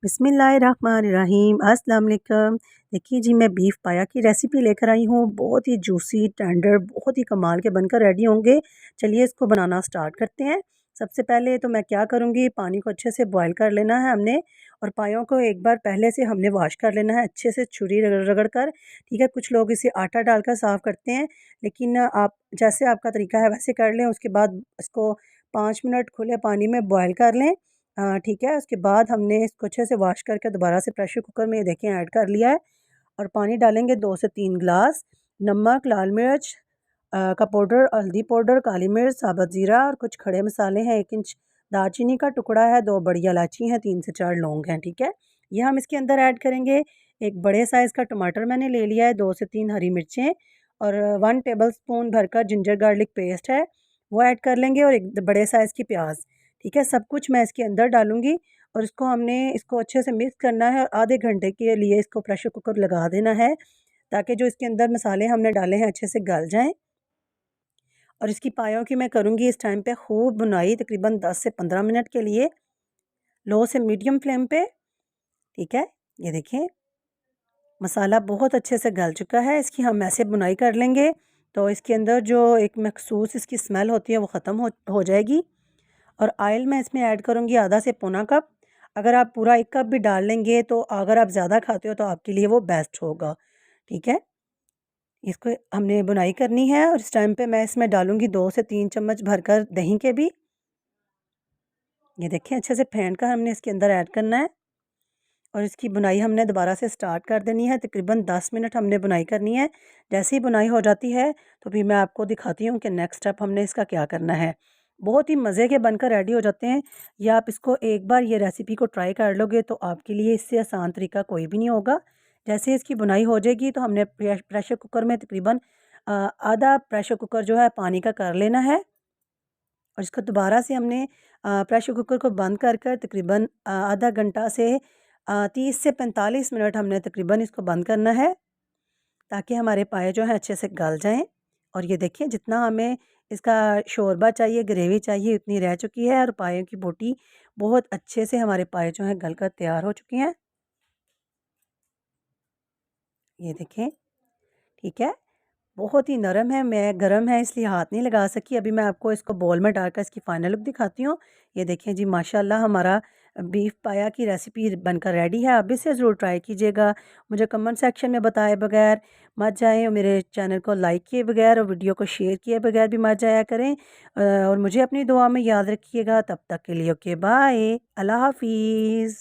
बिस्मिल्लाहिर्रहमानिर्रहीम अस्सलाम वालेकुम। देखिए जी, मैं बीफ पाया की रेसिपी लेकर आई हूँ। बहुत ही जूसी टेंडर, बहुत ही कमाल के बनकर रेडी होंगे। चलिए इसको बनाना स्टार्ट करते हैं। सबसे पहले तो मैं क्या करूँगी, पानी को अच्छे से बॉयल कर लेना है हमने, और पायों को एक बार पहले से हमने वॉश कर लेना है अच्छे से, छुरी रगड़ रगड़ कर। ठीक है, कुछ लोग इसे आटा डालकर साफ़ करते हैं, लेकिन आप जैसे आपका तरीका है वैसे कर लें। उसके बाद इसको 5 मिनट खुले पानी में बॉयल कर लें। ठीक है, उसके बाद हमने इसको अच्छे से वॉश करके दोबारा से प्रेशर कुकर में देखें ऐड कर लिया है, और पानी डालेंगे 2 से 3 गिलास। नमक, लाल मिर्च का पाउडर, हल्दी पाउडर, काली मिर्च, साबुत ज़ीरा और कुछ खड़े मसाले हैं। 1 इंच दालचीनी का टुकड़ा है, 2 बड़ी इलायची हैं, 3 से 4 लौंग हैं। ठीक है, ये हम इसके अंदर ऐड करेंगे। एक बड़े साइज़ का टमाटर मैंने ले लिया है, 2 से 3 हरी मिर्चें, और 1 टेबल स्पून भरकर जिंजर गार्लिक पेस्ट है, वो ऐड कर लेंगे, और एक बड़े साइज़ की प्याज। ठीक है, सब कुछ मैं इसके अंदर डालूँगी, और हमने इसको अच्छे से मिक्स करना है, और आधे घंटे के लिए इसको प्रेशर कुकर लगा देना है, ताकि जो इसके अंदर मसाले हमने डाले हैं अच्छे से गल जाएँ। और इसकी पायों की मैं करूँगी इस टाइम पे खूब भुनाई, तकरीबन 10 से 15 मिनट के लिए, लो से मीडियम फ्लेम पे। ठीक है, ये देखें मसाला बहुत अच्छे से गल चुका है। इसकी हम ऐसे बुनाई कर लेंगे तो इसके अंदर जो एक मखसूस इसकी स्मेल होती है वो ख़त्म हो जाएगी। और ऑयल मैं इसमें ऐड करूँगी आधा से पौना कप। अगर आप पूरा 1 कप भी डाल लेंगे तो अगर आप ज़्यादा खाते हो तो आपके लिए वो बेस्ट होगा। ठीक है, इसको हमने बुनाई करनी है, और इस टाइम पे मैं इसमें डालूँगी 2 से 3 चम्मच भरकर दही के भी। ये देखें अच्छे से फेंट कर हमने इसके अंदर ऐड करना है, और इसकी बुनाई हमने दोबारा से स्टार्ट कर देनी है। तकरीबन 10 मिनट हमने बुनाई करनी है। जैसे ही बुनाई हो जाती है तो फिर मैं आपको दिखाती हूँ कि नेक्स्ट स्टेप हमने इसका क्या करना है। बहुत ही मज़े के बनकर रेडी हो जाते हैं। या आप इसको एक बार ये रेसिपी को ट्राई कर लोगे तो आपके लिए इससे आसान तरीका कोई भी नहीं होगा। जैसे इसकी बुनाई हो जाएगी तो हमने प्रेशर कुकर में तकरीबन आधा प्रेशर कुकर जो है पानी का कर लेना है, और इसको दोबारा से हमने प्रेशर कुकर को बंद कर कर तकरीबन आधा घंटा से 30 से 45 मिनट हमने तकरीबन इसको बंद करना है, ताकि हमारे पाए जो हैं अच्छे से गल जाएं। और ये देखिए जितना हमें इसका शोरबा चाहिए, ग्रेवी चाहिए, उतनी रह चुकी है, और पायों की बोटी बहुत अच्छे से हमारे पाए जो हैं गल कर तैयार हो चुकी हैं। ये देखें, ठीक है, बहुत ही नरम है, मैं गरम है इसलिए हाथ नहीं लगा सकी। अभी मैं आपको इसको बोल में डालकर इसकी फ़ाइनल लुक दिखाती हूँ। ये देखें जी, माशाल्लाह हमारा बीफ पाया की रेसिपी बनकर रेडी है। आप इसे ज़रूर ट्राई कीजिएगा। मुझे कमेंट सेक्शन में बताए बगैर मत जाएँ, और मेरे चैनल को लाइक किए बगैर और वीडियो को शेयर किए बगैर भी मत जाया करें। और मुझे अपनी दुआ में याद रखिएगा। तब तक के लिए ओके बाय, अल्लाह हाफ़िज़।